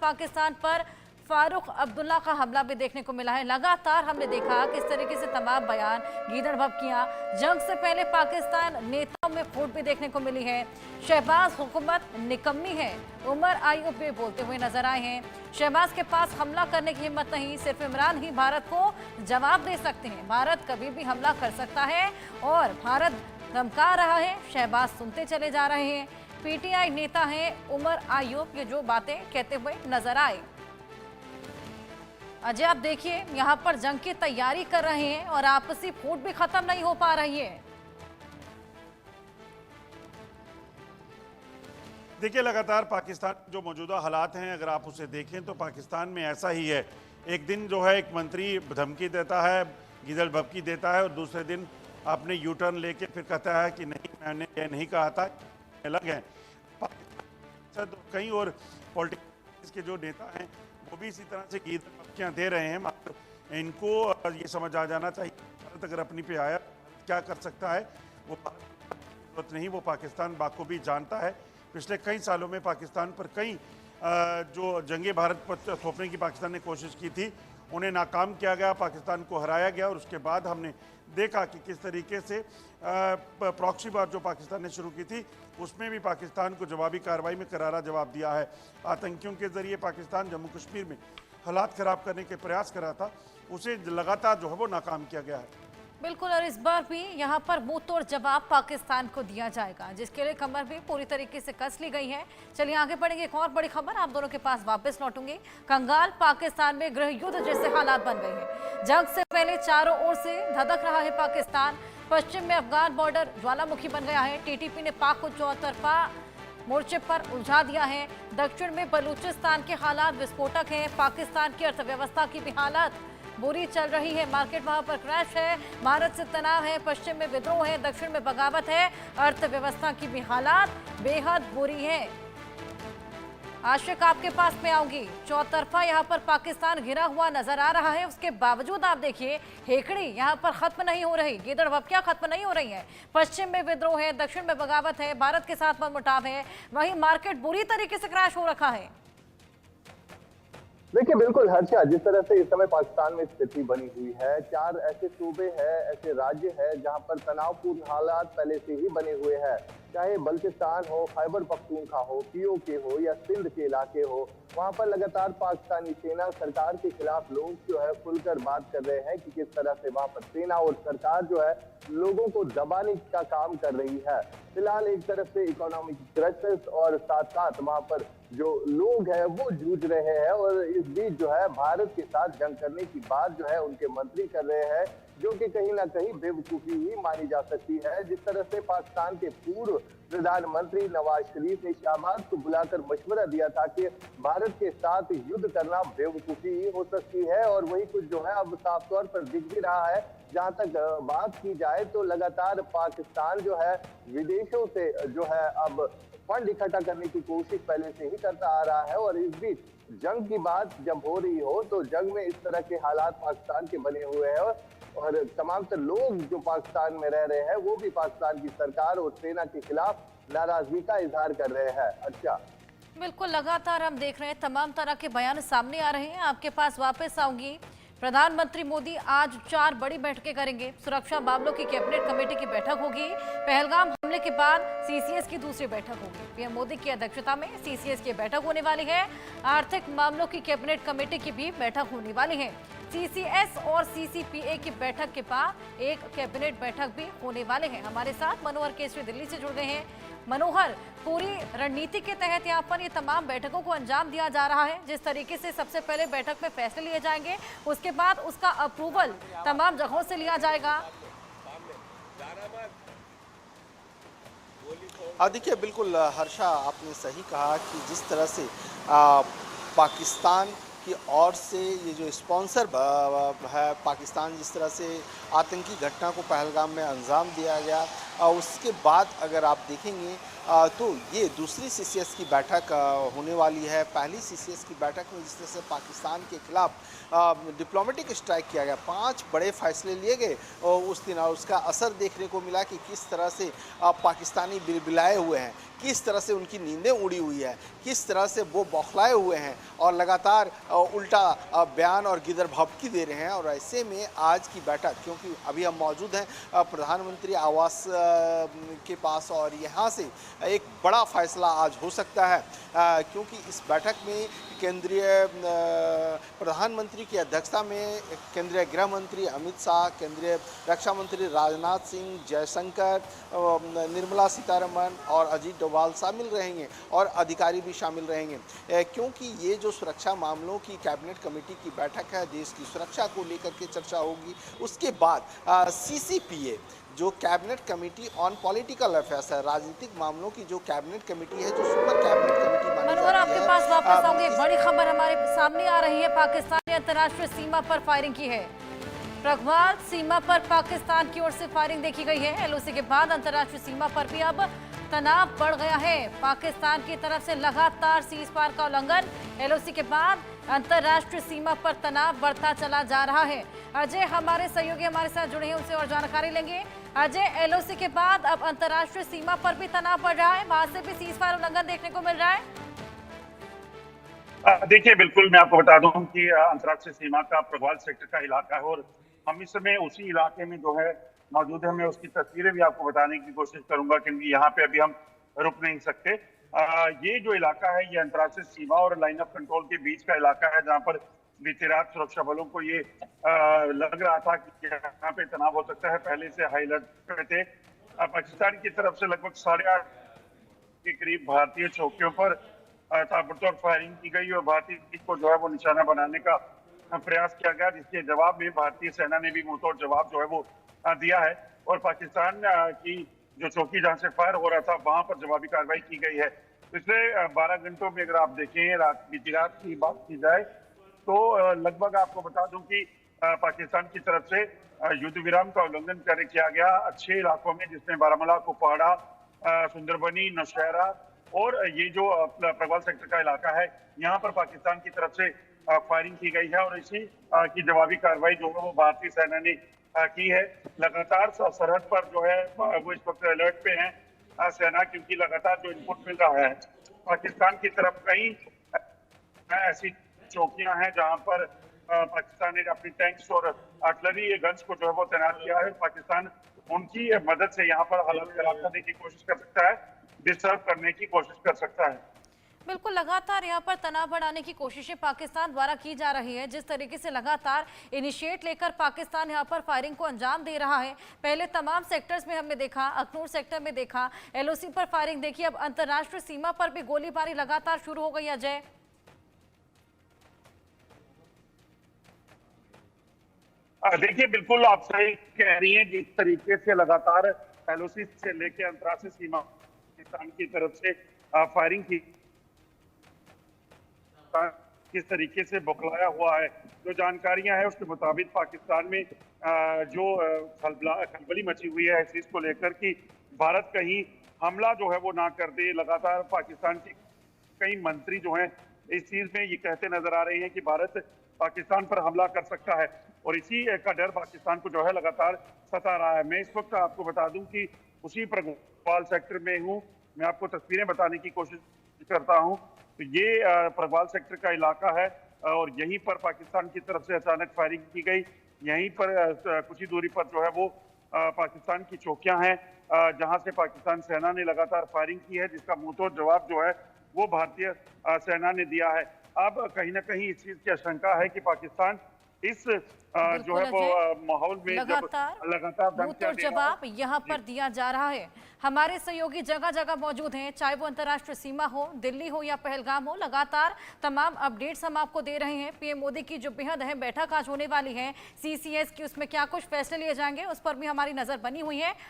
पाकिस्तान पर फारूक अब्दुल्ला का हमला भी देखने को मिला है। लगातार हमने देखा किस तरीके से तमाम बयान, गीदड़ भभकियां, जंग से पहले पाकिस्तान नेताओं में फूट भी देखने को मिली है। शहबाज हुकूमत निकम्मी है, उमर आयुब भी बोलते हुए नजर आए हैं। शहबाज के पास हमला करने की हिम्मत नहीं, सिर्फ इमरान ही भारत को जवाब दे सकते हैं। भारत कभी भी हमला कर सकता है और भारत धमका रहा है। शहबाज सुनते चले जा रहे हैं। पीटीआई नेता हैं उमर आयुब, ये जो बातें कहते हुए नजर आए। अजय, आप देखिए यहाँ पर जंग की तैयारी कर रहे हैं और आपसी फूट भी खत्म नहीं हो पा रही है। देखिए, लगातार पाकिस्तान जो मौजूदा हालात हैं, अगर आप उसे देखें तो पाकिस्तान में ऐसा ही है। एक दिन जो है एक मंत्री धमकी देता है, गीदड़ भभकी देता है, और दूसरे दिन आपने यू टर्न लेके फिर कहता है कि नहीं, मैंने ये नहीं कहा था, अलग है। तो कई और पॉलिटिक्स के जो नेता हैं वो भी इसी तरह से गीदड़ भभकियां दे रहे हैं। मात्र इनको ये समझ आ जाना चाहिए, भारत अगर अपनी पे आया क्या कर सकता है, वो जरूरत नहीं, वो पाकिस्तान बाखूबी जानता है। पिछले कई सालों में पाकिस्तान पर कई जो जंगे भारत पर थोपने की पाकिस्तान ने कोशिश की थी, उन्हें नाकाम किया गया, पाकिस्तान को हराया गया। और उसके बाद हमने देखा कि किस तरीके से प्रॉक्सी वार जो पाकिस्तान ने शुरू की थी, उसमें भी पाकिस्तान को जवाबी कार्रवाई में करारा जवाब दिया है। आतंकियों के जरिए पाकिस्तान जम्मू कश्मीर में हालात खराब करने के प्रयास कर रहा था, उसे लगातार जो है वो नाकाम किया गया है। बिल्कुल, और इस बार भी यहाँ पर मुंह तोड़ जवाब पाकिस्तान को दिया जाएगा, जिसके लिए कमर भी पूरी तरीके से कस ली गई है। चलिए आगे बढ़ेंगे। एक और बड़ी खबर आप दोनों के पास वापस लौटूंगी। कंगाल पाकिस्तान में गृह युद्ध जैसे हालात बन गए हैं। जंग से पहले चारों ओर से धधक रहा है पाकिस्तान। पश्चिम में अफगान बॉर्डर ज्वालामुखी बन गया है। टीटीपी ने पाक को चौतरफा मोर्चे पर उलझा दिया है। दक्षिण में बलूचिस्तान के हालात विस्फोटक हैं। पाकिस्तान की अर्थव्यवस्था की भी हालत बुरी चल रही है। मार्केट वहां पर क्रैश है, भारत से तनाव है, पश्चिम में विद्रोह है, दक्षिण में बगावत है। अर्थव्यवस्था की भी हालात बेहद बुरी है। आशिक, आपके पास में आऊंगी। चौतरफा यहाँ पर पाकिस्तान घिरा हुआ नजर आ रहा है। उसके बावजूद आप देखिए, हेकड़ी यहाँ पर खत्म नहीं हो रही, गीदड़ भभकियां खत्म नहीं हो रही है। पश्चिम में विद्रोह है, दक्षिण में बगावत है, भारत के साथ मनमुटाव है। वहीं मार्केट बुरी तरीके से क्रैश हो रखा है। देखिए, बिल्कुल हर्षा, जिस तरह से इस समय पाकिस्तान में स्थिति बनी हुई है, 4 ऐसे सूबे हैं, ऐसे राज्य हैं जहां पर तनावपूर्ण हालात पहले से ही बने हुए हैं। चाहे बल्चिस्तान हो, खैबर पख्तूनख्वा हो, पीओके हो या सिंध के इलाके हो, वहां पर लगातार पाकिस्तानी सेना सरकार के खिलाफ लोग जो है खुलकर बात कर रहे हैं कि किस तरह से वहां पर सेना और सरकार जो है लोगों को दबाने का काम कर रही है। फिलहाल एक तरफ से इकोनॉमिक क्राइसिस और साथ साथ वहां पर जो लोग हैं वो जूझ रहे हैं, और इस बीच जो है भारत के साथ जंग करने की बात जो है उनके मंत्री कर रहे हैं, जो कि कहीं ना कहीं बेवकूफी ही मानी जा सकती है। जिस तरह से पाकिस्तान के पूर्व प्रधानमंत्री नवाज शरीफ ने शहबाज को बुलाकर मशवरा दिया था कि भारत के साथ युद्ध करना बेवकूफी ही हो सकती है, और वही कुछ जो है अब साफ तौर पर दिख भी रहा है। जहां तक बात की जाए तो लगातार पाकिस्तान जो है विदेशों से जो है अब फंड इकट्ठा करने की कोशिश पहले से ही करता आ रहा है, और इस बीच जंग की बात जब हो रही हो तो जंग में इस तरह के हालात पाकिस्तान के बने हुए हैं, और तमाम तर लोग जो पाकिस्तान में रह रहे हैं वो भी पाकिस्तान की सरकार और सेना के खिलाफ नाराजगी का इजहार कर रहे हैं। अच्छा, बिल्कुल, लगातार हम देख रहे हैं तमाम तरह के बयान सामने आ रहे हैं। आपके पास वापस आऊंगी। प्रधानमंत्री मोदी आज 4 बड़ी बैठकें करेंगे। सुरक्षा मामलों की कैबिनेट कमेटी की बैठक होगी। पहलगाम हमले के बाद सीसीएस की दूसरी बैठक होगी। पीएम मोदी की अध्यक्षता में सीसीएस की बैठक होने वाली है। आर्थिक मामलों की कैबिनेट कमेटी की भी बैठक होने वाली है। सीसीएस और सीसीपीए की बैठक के बाद एक कैबिनेट बैठक भी होने वाले हैं। हमारे साथ मनोहर केसरी दिल्ली से जुड़ गए हैं। मनोहर, पूरी रणनीति के तहत यहाँ पर ये तमाम बैठकों को अंजाम दिया जा रहा है। जिस तरीके से सबसे पहले बैठक में फैसले लिए जाएंगे, उसके बाद उसका अप्रूवल तमाम जगहों से लिया जाएगा। देखिए, बिल्कुल हर्षा, आपने सही कहा कि जिस तरह से पाकिस्तान की ओर से ये जो स्पॉन्सर है, पाकिस्तान जिस तरह से आतंकी घटना को पहलगाम में अंजाम दिया गया, उसके बाद अगर आप देखेंगे तो ये दूसरी सीसीएस की बैठक होने वाली है। पहली सीसीएस की बैठक में जिस तरह से पाकिस्तान के खिलाफ डिप्लोमेटिक स्ट्राइक किया गया, 5 बड़े फैसले लिए गए और उस दिन, और उसका असर देखने को मिला कि किस तरह से पाकिस्तानी बिलबिलाए हुए हैं, किस तरह से उनकी नींदें उड़ी हुई है, किस तरह से वो बौखलाए हुए हैं और लगातार उल्टा बयान और गिदर भभकी दे रहे हैं। और ऐसे में आज की बैठक, क्योंकि अभी हम मौजूद हैं प्रधानमंत्री आवास के पास, और यहाँ से एक बड़ा फैसला आज हो सकता है, क्योंकि इस बैठक में केंद्रीय प्रधानमंत्री की अध्यक्षता में केंद्रीय गृह मंत्री अमित शाह, केंद्रीय रक्षा मंत्री राजनाथ सिंह, जयशंकर, निर्मला सीतारमण और अजीत डोभाल शामिल रहेंगे और अधिकारी भी शामिल रहेंगे, क्योंकि ये जो सुरक्षा मामलों की कैबिनेट कमेटी की बैठक है, देश की सुरक्षा को लेकर के चर्चा होगी। उसके बाद CCPA जो cabinet committee on political affairs है, राजनीतिक मामलों की जो कैबिनेट कमेटी है, जो सुपर कैबिनेट कमेटी मानी मनोहर, जाती आपके है। पास वापस आऊंगी। बड़ी खबर हमारे सामने आ रही है, पाकिस्तान ने अंतर्राष्ट्रीय सीमा पर फायरिंग की है। प्रगवाल सीमा पर पाकिस्तान की ओर से फायरिंग देखी गई है। LOC के बाद अंतर्राष्ट्रीय सीमा पर भी अब तनाव बढ़ गया है। पाकिस्तान की तरफ से लगातार सीज फायर का उल्लंघन, LOC के बाद अंतर्राष्ट्रीय सीमा पर तनाव बढ़ता चला जा रहा है। अजय हमारे सहयोगी हमारे साथ जुड़े हैं, उनसे और जानकारी लेंगे। अजय, LOC के बाद अब अंतर्राष्ट्रीय सीमा पर भी तनाव बढ़ रहा है, वहां से भी सीज फायर उल्लंघन देखने को मिल रहा है। देखिए, बिल्कुल मैं आपको बता दूं कि अंतर्राष्ट्रीय सीमा का प्रगवाल सेक्टर का इलाका है और हम इस समय उसी इलाके में जो है मौजूद है। मैं उसकी तस्वीरें भी आपको बताने की कोशिश करूंगा, क्योंकि यहाँ पे अभी हम रुक नहीं सकते। ये जो इलाका है, ये अंतर्राष्ट्रीय सीमा और लाइन ऑफ कंट्रोल के बीच का इलाका है, जहाँ पर बीती रात सुरक्षा बलों को ये लग रहा था कि यहाँ पे तनाव हो सकता है। पहले से हाई अलर्ट पे थे। पाकिस्तान की तरफ से लगभग 8:30 के करीब भारतीय चौकियों पर ताबड़तोड़ फायरिंग की गई और भारतीय को जो है वो निशाना बनाने का प्रयास किया गया, जिसके जवाब में भारतीय सेना ने भी मुंहतोड़ जवाब जो है वो दिया है। और पाकिस्तान की जो चौकी जहां से फायर हो रहा था, वहां पर जवाबी कार्रवाई की गई है। पिछले 12 घंटों में अगर आप देखें, बीती रात की बात की जाए तो लगभग आपको बता दूं कि पाकिस्तान की तरफ से युद्ध विराम का उल्लंघन किया गया 6 इलाकों में, जिसमें बारामूला, कुपवाड़ा, सुंदरबनी, नौशहरा और ये जो प्रगवाल सेक्टर का इलाका है, यहाँ पर पाकिस्तान की तरफ से फायरिंग की गई है और इसी की जवाबी कार्रवाई जो है वो भारतीय सेना ने की है। लगातार सरहद पर जो है वो इस वक्त अलर्ट पे है सेना, क्योंकि लगातार जो इनपुट मिल रहा है पाकिस्तान की तरफ, कई ऐसी चौकियां हैं जहां पर पाकिस्तान ने अपनी टैंक्स और आर्टिलरी गन्स को जो है वो तैनात किया है। पाकिस्तान उनकी मदद से यहाँ पर हालात खराब करने की कोशिश कर सकता है, डिस्टर्ब करने की कोशिश कर सकता है। बिल्कुल, लगातार यहाँ पर तनाव बढ़ाने की कोशिशें पाकिस्तान द्वारा की जा रही है। जिस तरीके से लगातार इनिशिएट लेकर पाकिस्तान यहाँ पर फायरिंग को अंजाम दे रहा है, पहले तमाम सेक्टर्स में हमने देखा, अखनूर सेक्टर में देखा, LOC पर फायरिंग देखी, अब अंतर्राष्ट्रीय सीमा पर भी गोलीबारी लगातार शुरू हो गई। अजय, देखिए, बिल्कुल आप सही कह रही हैं। जिस तरीके से लगातार LOC से लेकर अंतर्राष्ट्रीय सीमा पाकिस्तान की तरफ से फायरिंग की, किस तरीके से बौखलाया हुआ है, जो जानकारियां हैं उसके मुताबिक पाकिस्तान में जो खलबली मची हुई है इस चीज को लेकर कि भारत कहीं हमला जो है वो ना कर दे। लगातार पाकिस्तान के कई मंत्री जो हैं इस चीज में ये कहते नजर आ रहे हैं कि भारत पाकिस्तान पर हमला कर सकता है और इसी का डर पाकिस्तान को जो है लगातार सता रहा है। मैं इस वक्त आपको बता दूं कि उसी प्रगवाल सेक्टर में हूँ। मैं आपको तस्वीरें बताने की कोशिश करता हूँ। तो ये प्रगवाल सेक्टर का इलाका है और यहीं पर पाकिस्तान की तरफ से अचानक फायरिंग की गई। यहीं पर कुछ ही दूरी पर जो है वो पाकिस्तान की चौकियां हैं, जहां से पाकिस्तान सेना ने लगातार फायरिंग की है, जिसका मुंहतोड़ जवाब जो है वो भारतीय सेना ने दिया है। अब कहीं ना कहीं इस चीज की आशंका है कि पाकिस्तान इस जो है वो माहौल में लगातार मुंहतोड़ जवाब यहाँ पर दिया जा रहा है। हमारे सहयोगी जगह जगह मौजूद हैं, चाहे वो अंतर्राष्ट्रीय सीमा हो, दिल्ली हो या पहलगाम हो, लगातार तमाम अपडेट्स हम आपको दे रहे हैं। PM मोदी की जो बेहद अहम बैठक आज होने वाली है CCS की, उसमें क्या कुछ फैसले लिए जाएंगे उस पर भी हमारी नजर बनी हुई है।